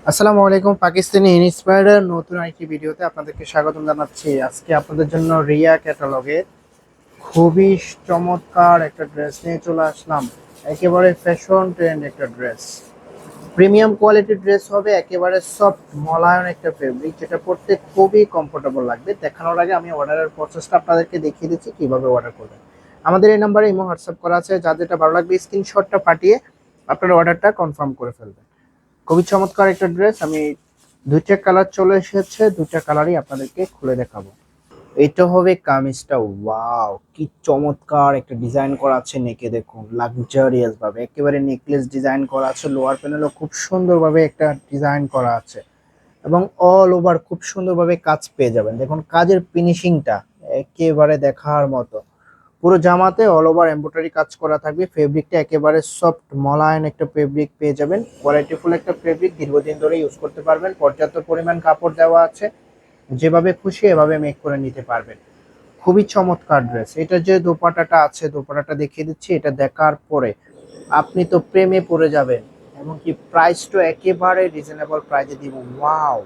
আসসালামু আলাইকুম। পাকিস্তানি ইন্সপায়ার্ডের নতুন আরেকটি ভিডিওতে আপনাদেরকে স্বাগতম জানাচ্ছি। আজকে আপনাদের জন্য রিয়া ক্যাটালগের খুবই চমৎকার একটা ড্রেস নিয়ে চলে আসলাম। একেবারে ফ্যাশন ট্রেন্ড একটা ড্রেস, প্রিমিয়াম কোয়ালিটির ড্রেস হবে, একেবারে সফট মলায়ন একটা ফেব্রিক, যেটা পরতে খুবই কমফোর্টেবল লাগবে। দেখানোর আগে আমি অর্ডারের প্রসেসটা আপনাদেরকে দেখিয়ে দিচ্ছি কিভাবে অর্ডার করবেন। আমাদের এই নাম্বারে ইমো হোয়াটসঅ্যাপ করা আছে, যার যেটা ভালো লাগবে স্ক্রিনশটটা পাঠিয়ে আপনার অর্ডারটা কনফার্ম করে ফেলবেন। খুবই চমৎকার একটা ড্রেস। আমি দুইটা কালার চলে এসেছে, দুইটা কালারই আপনাদেরকে খুলে দেখাবো। এটা হবে কামিজটা। ওয়াও, কি চমৎকার একটা ডিজাইন করা আছে নেকে, দেখুন লাক্সারিয়াস ভাবে একেবারে নেকলেস ডিজাইন করা আছে। লোয়ার প্যানেলও খুব সুন্দরভাবে একটা ডিজাইন করা আছে এবং অল ওভার খুব সুন্দরভাবে কাজ পেয়ে যাবেন। দেখুন কাজের ফিনিশিংটা একেবারে দেখার মতো। পুরো জামাতে অল ওভার এমব্রয়ডারি কাজ করা থাকবে। ফেব্রিকটা একেবারে সফট মলায়ন একটা ফেব্রিক পেয়ে যাবেন। কোয়ালিটিফুল একটা ফেব্রিক, দীর্ঘদিন ধরে ইউজ করতে পারবেন। পর্যাপ্ত পরিমাণ কাপড় দেওয়া আছে, যেভাবে খুশি এভাবে মেক করে নিতে পারবেন। খুবই চমৎকার ড্রেস। এটা যে দোপাট্টাটা আছে, দোপাট্টাটা দেখিয়ে দিচ্ছি। এটা দেখার পরে আপনি তো প্রেমে পড়ে যাবেন। এমনকি প্রাইসটা একেবারে রিজনেবল প্রাইসে দিব। ওয়াও,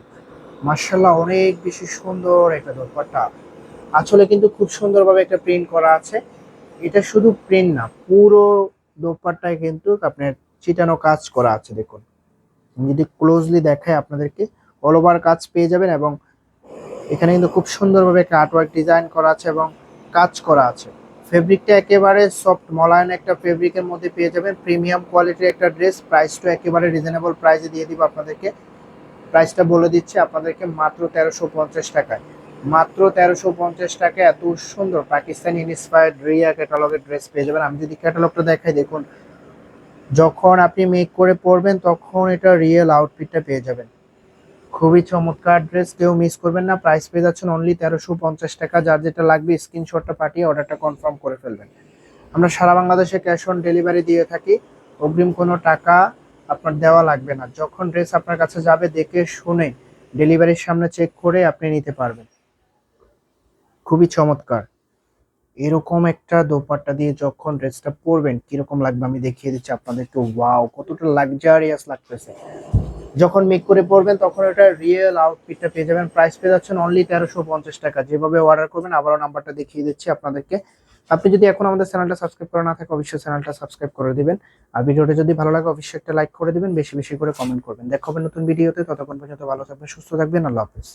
মার্শাল্লাহ, অনেক বেশি সুন্দর একটা দোপাট্টা। আসলে কিন্তু খুব সুন্দরভাবে একটা প্রিন্ট করা আছে। এটা শুধু প্রিন্ট না, পুরো দোপাট্টায় কিন্তু আপনার চিটানো কাজ করা আছে। দেখুন, আমি যদি ক্লোজলি দেখাই আপনাদেরকে, অল ওভার কাজ পেয়ে যাবেন এবং এখানে কিন্তু খুব সুন্দরভাবে একটা আর্টওয়ার্ক ডিজাইন করা আছে এবং কাজ করা আছে। ফেব্রিকটা একেবারে সফট মলায়ন একটা ফেব্রিকের মধ্যে পেয়ে যাবেন। প্রিমিয়াম কোয়ালিটির একটা ড্রেস। প্রাইসটা একেবারে রিজনেবল প্রাইসে দিয়ে দিব আপনাদেরকে। প্রাইসটা বলে দিচ্ছি আপনাদেরকে, মাত্র 1350 টাকায়। মাত্র 1350 টাকায় এত সুন্দর পাকিস্তানি ইন্সপায়ার্ড রিয়া ক্যাটালগের ড্রেস পেয়ে যাবেন। আমি যদি ক্যাটালগটা দেখাই, দেখুন, যখন আপনি মেক করে পরবেন তখন এটা রিয়েল আউটফিটটা পেয়ে যাবেন। খুবই চমৎকার ড্রেস, কেউ মিস করবেন না। প্রাইস পেয়ে যাচ্ছেন অনলি 1350 টাকা। যার যেটা লাগবে স্ক্রিনশটটা পাঠিয়ে অর্ডারটা কনফার্ম করে ফেলবেন। আমরা সারা বাংলাদেশে ক্যাশ অন ডেলিভারি দিয়ে থাকি। অগ্রিম কোনো টাকা আপনার দেওয়া লাগবে না। যখন ড্রেস আপনার কাছে যাবে দেখে শুনে ডেলিভারির সামনে চেক করে আপনি নিতে পারবেন। খুবই চমৎকার। এরকম একটা দোপাট্টা দিয়ে যখন ড্রেসটা পরবেন কিরকম লাগবে আমি দেখিয়ে দিচ্ছি আপনাদেরকে। ওয়াও, কতটা লাক্সারিয়াস লাগতেছে। যখন মেক করে পরবেন তখন এটা রিয়েল আউটফিটটা পেয়ে যাবেন। প্রাইস পেয়ে যাচ্ছেন অনলি 1350 টাকা। যেভাবে অর্ডার করবেন, আবারও নাম্বারটা দেখিয়ে দিচ্ছি আপনাদেরকে। আপনি যদি এখন আমাদের চ্যানেলটা সাবস্ক্রাইব করা না থাকে, অবশ্যই চ্যানেলটা সাবস্ক্রাইব করে দিবেন। আর ভিডিওটা যদি ভালো লাগে অবশ্যই একটা লাইক করে দিবেন, বেশি বেশি করে কমেন্ট করবেন। দেখা হবে নতুন ভিডিওতে। ততক্ষণ পর্যন্ত ভালো থাকবেন, সুস্থ থাকবেন। আল্লাহ হাফেজ।